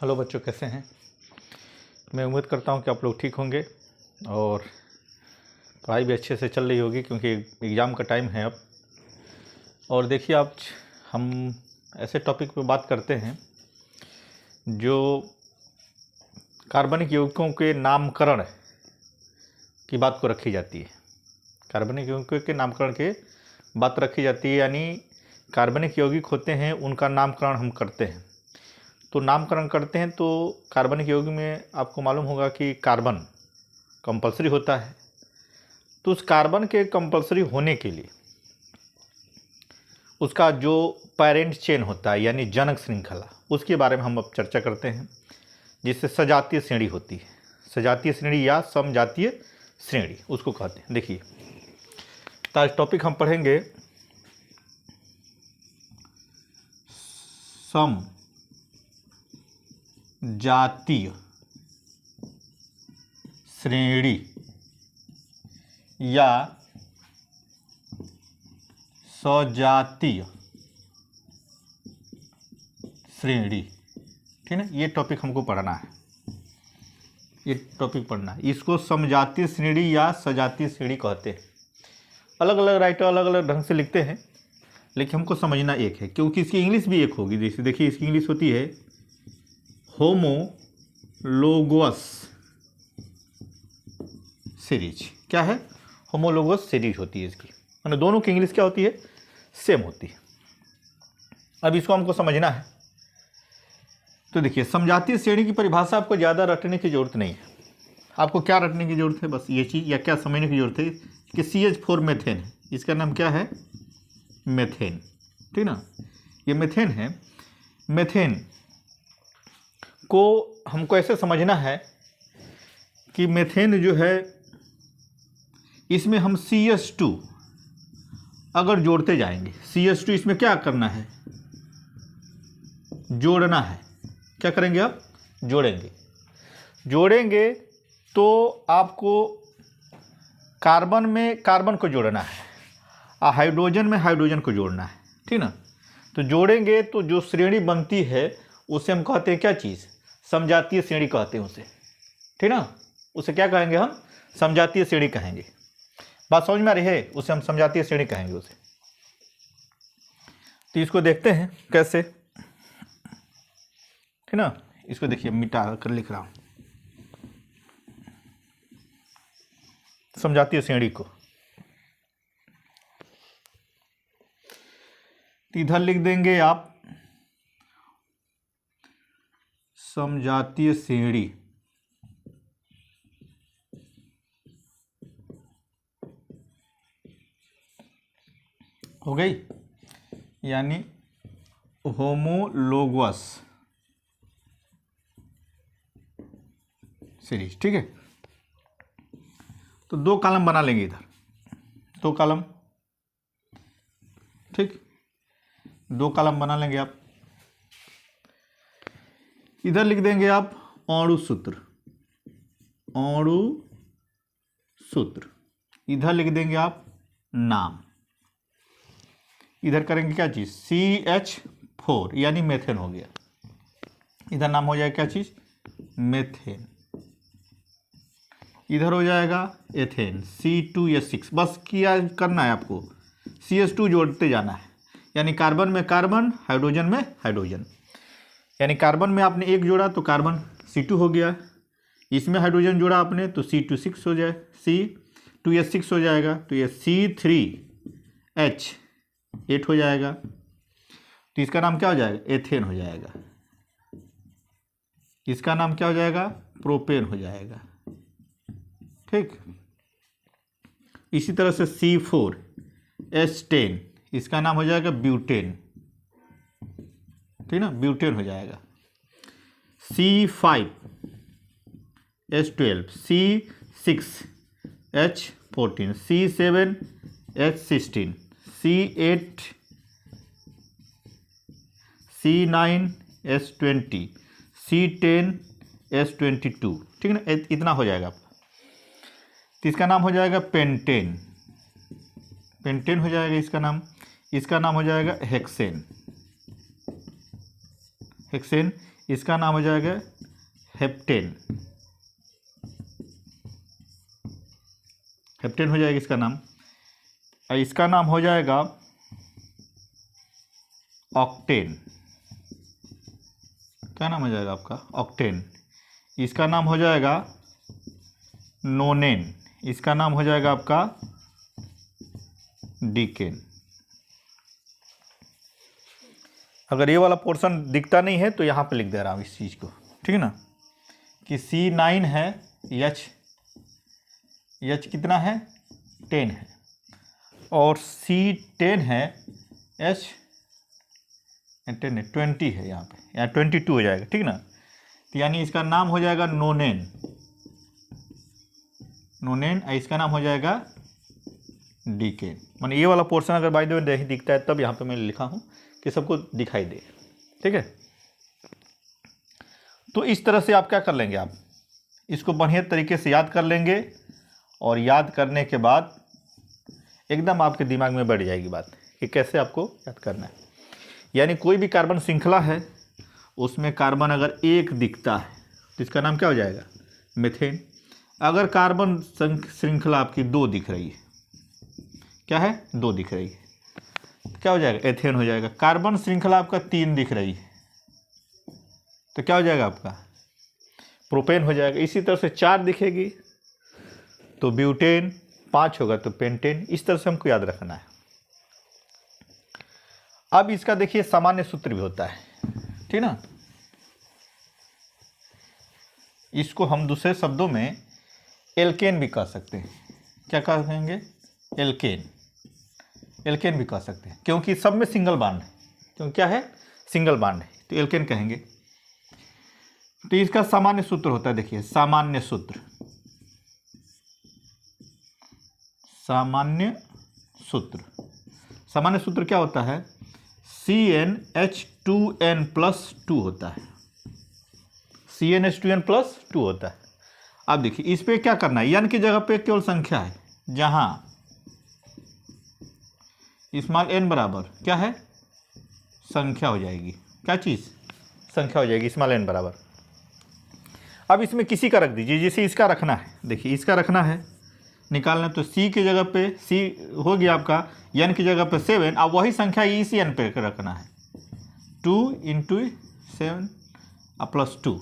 Hello बच्चों, कैसे हैं। मैं उम्मीद करता हूं कि आप लोग ठीक होंगे और पढ़ाई भी अच्छे से चल रही होगी क्योंकि एग्ज़ाम का टाइम है अब। और देखिए, आज हम ऐसे टॉपिक पे बात करते हैं जो कार्बनिक यौगिकों के नामकरण की बात को रखी जाती है। कार्बनिक यौगिकों के नामकरण के बात रखी जाती है, यानी कार्बनिक यौगिक होते हैं उनका नामकरण हम करते हैं। तो नामकरण करते हैं तो कार्बनिक यौगिक में आपको मालूम होगा कि कार्बन कंपलसरी होता है। तो उस कार्बन के कंपलसरी होने के लिए उसका जो पेरेंट चेन होता है यानी जनक श्रृंखला, उसके बारे में हम अब चर्चा करते हैं, जिससे सजातीय श्रेणी होती है। सजातीय श्रेणी या समजातीय श्रेणी उसको कहते हैं। देखिए, तो आज टॉपिक हम पढ़ेंगे समजातीय श्रेणी या सजातीय श्रेणी, ठीक है। ये टॉपिक हमको पढ़ना है, ये टॉपिक पढ़ना है। इसको समजातीय श्रेणी या सजातीय श्रेणी कहते हैं। अलग अलग राइटर अलग अलग ढंग से लिखते हैं, लेकिन हमको समझना एक है, क्योंकि इसकी इंग्लिश भी एक होगी। जैसे देखिए, इसकी इंग्लिश होती है होमोलोगस सीरीज। क्या है? होमोलोगस सीरीज होती है इसकी, मतलब दोनों की इंग्लिश क्या होती है? सेम होती है। अब इसको हमको समझना है। तो देखिए, समजातीय श्रेणी की परिभाषा आपको ज़्यादा रटने की जरूरत नहीं है। आपको क्या रटने की जरूरत है? बस ये चीज़ या क्या समझने की जरूरत है कि CH4 मेथेन है। इसका नाम क्या है? मेथेन, ठीक ना। ये मेथेन है। मेथेन को हमको ऐसे समझना है कि मेथेन जो है, इसमें हम CH2 अगर जोड़ते जाएंगे, CH2 इसमें क्या करना है? जोड़ना है। क्या करेंगे आप? जोड़ेंगे तो आपको कार्बन में कार्बन को जोड़ना है और हाइड्रोजन में हाइड्रोजन को जोड़ना है, ठीक ना। तो जोड़ेंगे तो जो श्रेणी बनती है उसे हम कहते हैं क्या चीज़? समजातीय श्रेणी कहते हैं उसे, ठीक ना। उसे क्या कहेंगे हम? समजातीय श्रेणी कहेंगे। बात समझ में आ रही है? उसे हम समजातीय श्रेणी कहेंगे उसे। तो इसको देखते हैं कैसे, ठीक ना। इसको देखिए, मिटा कर लिख रहा हूं समजातीय श्रेणी को। तो इधर लिख देंगे आप समजातीय श्रेणी, हो गई, यानी होमोलोगस सीरीज, ठीक है। तो दो कॉलम बना लेंगे इधर, दो कॉलम, ठीक। दो कॉलम बना लेंगे आप। इधर लिख देंगे आप अणु सूत्र, अणु सूत्र। इधर लिख देंगे आप नाम। इधर करेंगे क्या चीज? CH4 यानी मेथेन हो गया। इधर नाम हो जाएगा क्या चीज? मेथेन। इधर हो जाएगा एथेन, C2H6। बस क्या करना है आपको? CH2 जोड़ते जाना है, यानी कार्बन में कार्बन, हाइड्रोजन में हाइड्रोजन। यानी कार्बन में आपने एक जोड़ा तो कार्बन C2 हो गया, इसमें हाइड्रोजन जोड़ा आपने तो C2H6 हो जाए, C2H6 हो जाएगा, तो ये C3H8 हो जाएगा। तो इसका नाम क्या हो जाएगा? एथेन हो जाएगा। इसका नाम क्या हो जाएगा? प्रोपेन हो जाएगा, ठीक। इसी तरह से C4H10, इसका नाम हो जाएगा ब्यूटेन, ठीक ना, ब्यूटेन हो जाएगा। C5H12, C6H14, C7H16, C8, C9H20, C10H22, ठीक ना। इतना हो जाएगा आपका। तो इसका नाम हो जाएगा पेंटेन, पेंटेन हो जाएगा इसका नाम। इसका नाम हो जाएगा हेक्सेन, हेक्सेन। इसका नाम हो जाएगा हेप्टेन। हेप्टेन हो जाएगा इसका नाम। और इसका नाम हो जाएगा ऑक्टेन। क्या नाम हो जाएगा आपका? ऑक्टेन। इसका नाम हो जाएगा नोनेन। इसका नाम हो जाएगा आपका डीकेन। अगर ये वाला पोर्शन दिखता नहीं है तो यहाँ पे लिख दे रहा हूँ इस चीज़ को, ठीक है ना, कि C9 है, H कितना है? 10 है, और C10 है, H 10 है, 20 है यहाँ पे, यहाँ 22 हो जाएगा, ठीक ना। तो यानी इसका नाम हो जाएगा नोनेन। इसका नाम हो जाएगा डीकेन। माने ये वाला पोर्शन अगर बाय द वे नहीं दिखता है तब यहाँ पे मैंने लिखा हूँ कि सबको दिखाई दे, ठीक है। तो इस तरह से आप क्या कर लेंगे, आप इसको बढ़िया तरीके से याद कर लेंगे, और याद करने के बाद एकदम आपके दिमाग में बैठ जाएगी बात कि कैसे आपको याद करना है। यानी कोई भी कार्बन श्रृंखला है, उसमें कार्बन अगर एक दिखता है तो इसका नाम क्या हो जाएगा? मीथेन। अगर कार्बन श्रृंखला आपकी 2 दिख रही है, क्या है? 2 दिख रही है, क्या हो जाएगा? एथेन हो जाएगा। कार्बन श्रृंखला आपका 3 दिख रही है तो क्या हो जाएगा आपका? प्रोपेन हो जाएगा। इसी तरह से 4 दिखेगी तो ब्यूटेन, 5 होगा तो पेंटेन। इस तरह से हमको याद रखना है। अब इसका देखिए सामान्य सूत्र भी होता है, ठीक ना। इसको हम दूसरे शब्दों में एल्केन भी कह सकते हैं। क्या कहेंगे? एल्केन। एल्केन भी कह सकते हैं क्योंकि सब में सिंगल बॉन्ड है, क्योंकि क्या है? सिंगल बॉन्ड है, तो एल्केन कहेंगे। तो इसका सामान्य सूत्र होता है, देखिए सामान्य सूत्र। सामान्य सूत्र क्या होता है? CnH2n+2 होता है। CnH2n+2 होता है। अब देखिए इस पे क्या करना है, n की जगह पे केवल संख्या है, जहां स्मॉल n बराबर क्या है? संख्या हो जाएगी। क्या चीज़? संख्या हो जाएगी, स्मॉल n बराबर। अब इसमें किसी का रख दीजिए, जैसे इसका रखना है, देखिए इसका रखना है निकालना, तो C की जगह पे C हो गया आपका, n की जगह पे 7। अब वही संख्या इसी n पे रखना है, 2 × 7 +2,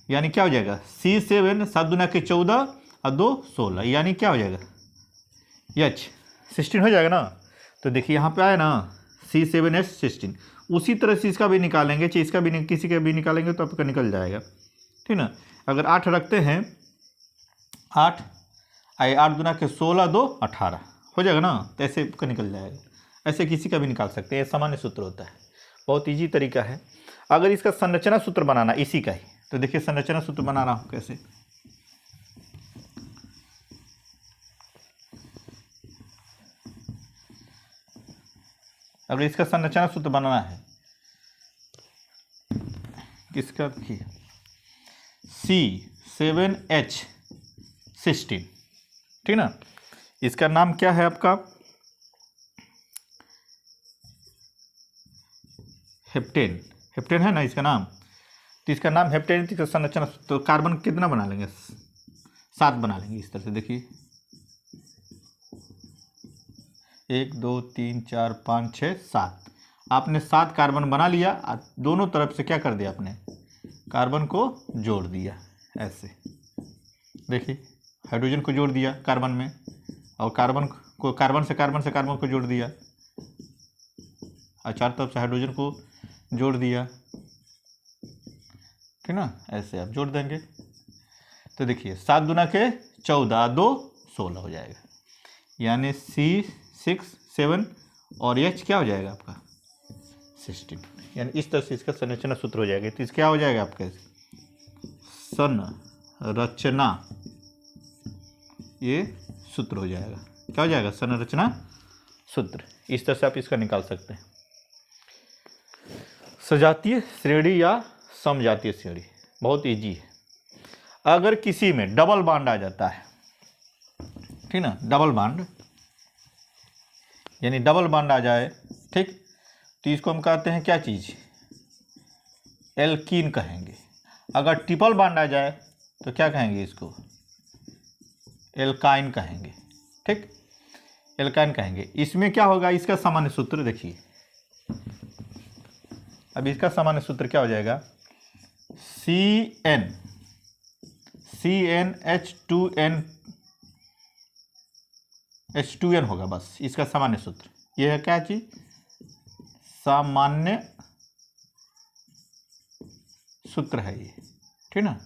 यानी क्या हो जाएगा? C7 7 दूना के 14 और 2 16, यानी क्या हो जाएगा? H 16 हो जाएगा ना। तो देखिए यहाँ पे आया ना C7H 16। उसी तरह से इसका भी निकालेंगे, चाहे इसका भी किसी का भी निकालेंगे तो आपका निकल जाएगा, ठीक ना। अगर 8 रखते हैं, 8 दूना के 16 2 18 हो जाएगा ना, तो ऐसे का निकल जाएगा। ऐसे किसी का भी निकाल सकते हैं, ये सामान्य सूत्र होता है, बहुत ईजी तरीका है। अगर इसका संरचना सूत्र बनाना इसी का ही, तो देखिए संरचना सूत्र बना रहा हूँ कैसे। अगर इसका संरचना सूत्र बनाना है किसका, देखिए C7H16, ठीक ना। इसका नाम क्या है आपका? हेप्टेन। हेप्टेन है ना इसका नाम, तो इसका नाम हेप्टेन। इसका संरचना, तो कार्बन कितना बना लेंगे? 7 बना लेंगे इस तरह से, देखिए 1 2 3 4 5 6 7। आपने 7 कार्बन बना लिया, दोनों तरफ से क्या कर दिया आपने? कार्बन को जोड़ दिया ऐसे, देखिए हाइड्रोजन को जोड़ दिया कार्बन में, और कार्बन से कार्बन को जोड़ दिया, और चार तरफ से हाइड्रोजन को जोड़ दिया, ठीक ना। ऐसे आप जोड़ देंगे तो देखिए 7 दूना के 14 2 16 हो जाएगा, यानी C6 7 और H क्या हो जाएगा आपका? 16। यानी इस तरह से इसका संरचना सूत्र हो जाएगा। तो इस क्या हो जाएगा आपका? संरचना, ये सूत्र हो जाएगा। क्या हो जाएगा? संरचना सूत्र। इस तरह से आप इसका निकाल सकते हैं। सजातीय श्रेणी या समजातीय श्रेणी बहुत इजी है। अगर किसी में डबल बॉन्ड आ जाता है, ठीक ना, डबल बॉन्ड यानी डबल बॉन्ड आ जाए, ठीक, तो इसको हम कहते हैं क्या चीज़? एल्कीन कहेंगे। अगर ट्रिपल बॉन्ड आ जाए तो क्या कहेंगे इसको, एल्काइन कहेंगे। ठीक, एल्काइन कहेंगे। इसमें क्या होगा, इसका सामान्य सूत्र देखिए, अब इसका सामान्य सूत्र क्या हो जाएगा, CnH2n होगा बस, इसका सामान्य सूत्र। ये है क्या चीज, सामान्य सूत्र है ये, ठीक ना।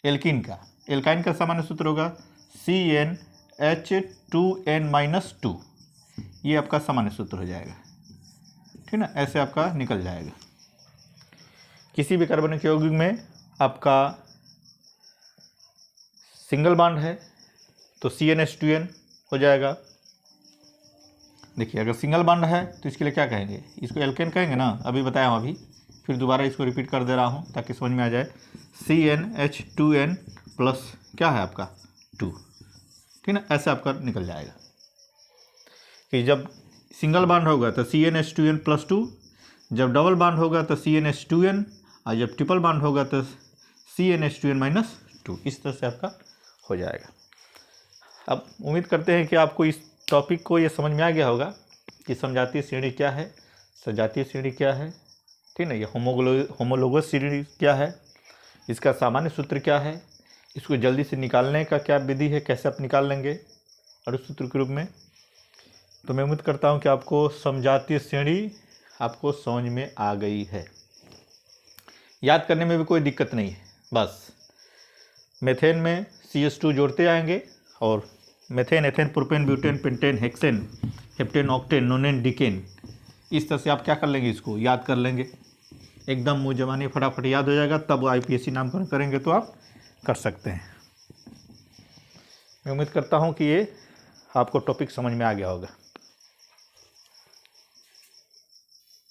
एल्कीन का, एल्काइन का सामान्य सूत्र होगा CnH2n-2, ये आपका सामान्य सूत्र हो जाएगा, ठीक ना। ऐसे आपका निकल जाएगा। किसी भी कार्बनिक यौगिक में आपका सिंगल बॉन्ड है तो CnH2n हो जाएगा। देखिए, अगर सिंगल बॉन्ड है तो इसके लिए क्या कहेंगे, इसको एल्केन कहेंगे ना, अभी बताया हूँ अभी, फिर दोबारा इसको रिपीट कर दे रहा हूँ ताकि समझ में आ जाए। CnH2n प्लस क्या है आपका 2, ठीक ना। ऐसे आपका निकल जाएगा कि जब सिंगल बॉन्ड होगा तो CnH2n प्लस 2, जब डबल बॉन्ड होगा तो CnH2n, और जब ट्रिपल बॉन्ड होगा तो CnH2n-2। इस तरह से आपका हो जाएगा। अब उम्मीद करते हैं कि आपको इस टॉपिक को ये समझ में आ गया होगा कि समजातीय श्रेणी क्या है, सजातीय श्रेणी क्या है, ठीक ना। ये होमोलोगस श्रेणी क्या है, इसका सामान्य सूत्र क्या है, इसको जल्दी से निकालने का क्या विधि है, कैसे आप निकाल लेंगे और उस सूत्र के रूप में। तो मैं उम्मीद करता हूँ कि आपको समजातीय श्रेणी आपको समझ में आ गई है। याद करने में भी कोई दिक्कत नहीं है, बस मेथेन में CH2 जोड़ते आएंगे और methane, ethane, propane, butane, pentane, hexane, heptane, octane, nonane, decane, इस तरह से आप क्या कर लेंगे, इसको याद कर लेंगे। एकदम मुँह जबानी फटाफट याद हो जाएगा। तब IPSC नामकरण करेंगे तो आप कर सकते हैं। मैं उम्मीद करता हूँ कि ये आपको टॉपिक समझ में आ गया होगा।